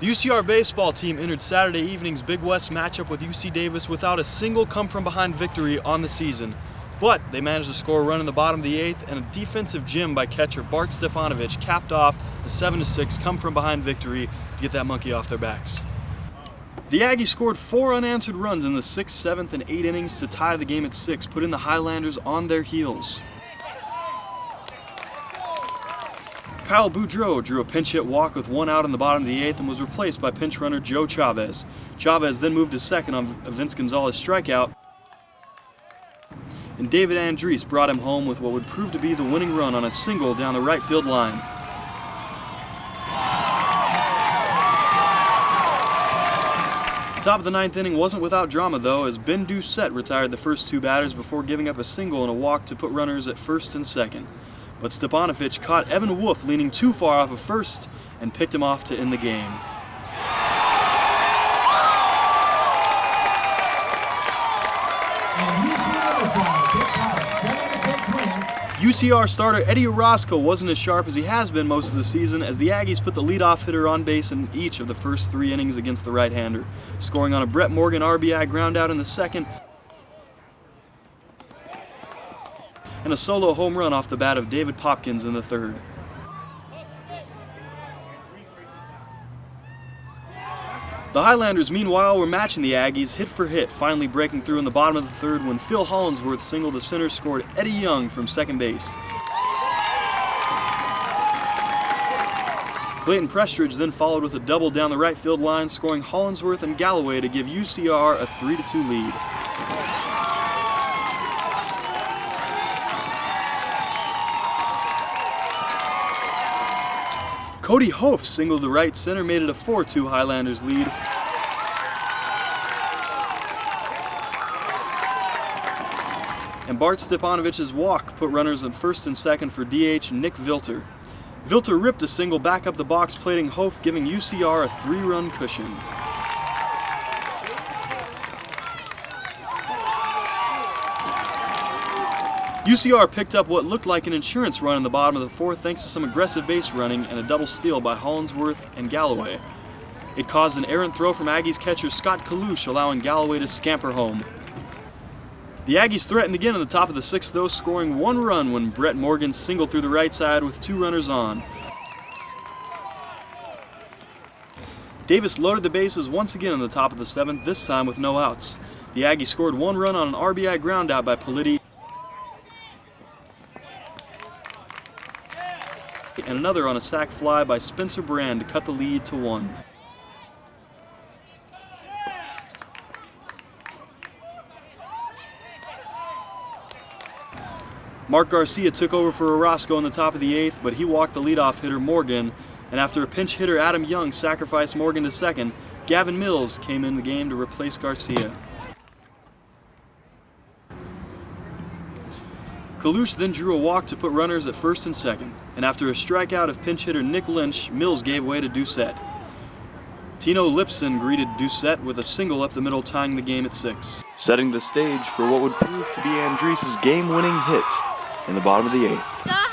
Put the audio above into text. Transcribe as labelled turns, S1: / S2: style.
S1: The UCR baseball team entered Saturday evening's Big West matchup with UC Davis without a single come-from-behind victory on the season. But they managed to score a run in the bottom of the eighth, and a defensive gem by catcher Bart Stefanovic capped off a 7-6 come-from-behind victory to get that monkey off their backs. The Aggies scored 4 unanswered runs in the 6th, 7th, and 8th innings to tie the game at 6, putting the Highlanders on their heels. Kyle Boudreau drew a pinch hit walk with 1 out in the bottom of the 8th and was replaced by pinch runner Joe Chavez. Chavez then moved to second on a Vince Gonzalez strikeout, and David Andriese brought him home with what would prove to be the winning run on a single down the right field line. The top of the 9th inning wasn't without drama though, as Ben Doucette retired the first 2 batters before giving up a single and a walk to put runners at first and second. But Stefanovic caught Evan Wolf leaning too far off of first and picked him off to end the game. UCR starter Eddie Orozco wasn't as sharp as he has been most of the season, as the Aggies put the leadoff hitter on base in each of the first 3 innings against the right-hander, scoring on a Brett Morgan RBI groundout in the second and a solo home run off the bat of David Popkins in the third. The Highlanders, meanwhile, were matching the Aggies hit for hit, finally breaking through in the bottom of the third when Phil Hollinsworth singled to center, scored Eddie Young from second base. Clayton Prestridge then followed with a double down the right field line, scoring Hollinsworth and Galloway to give UCR a 3-2 lead. Cody Hof singled to right center, made it a 4-2 Highlanders lead. And Bart Stefanovic's walk put runners at first and second for DH Nick Vilter. Vilter ripped a single back up the box, plating Hof, giving UCR a 3-run cushion. UCR picked up what looked like an insurance run in the bottom of the 4th thanks to some aggressive base running and a double steal by Hollinsworth and Galloway. It caused an errant throw from Aggies catcher Scott Kalush, allowing Galloway to scamper home. The Aggies threatened again in the top of the 6th though, scoring 1 run when Brett Morgan singled through the right side with 2 runners on. Davis loaded the bases once again in the top of the 7th, this time with no outs. The Aggies scored 1 run on an RBI groundout by Politi and another on a sac fly by Spencer Brand to cut the lead to 1. Mark Garcia took over for Orozco in the top of the 8th, but he walked the leadoff hitter Morgan, and after a pinch hitter Adam Young sacrificed Morgan to second, Gavin Mills came in the game to replace Garcia. Kalush then drew a walk to put runners at first and second, and after a strikeout of pinch hitter Nick Lynch, Mills gave way to Doucette. Tino Lipson greeted Doucette with a single up the middle, tying the game at 6. Setting the stage for what would prove to be Andriese's game-winning hit in the bottom of the 8th.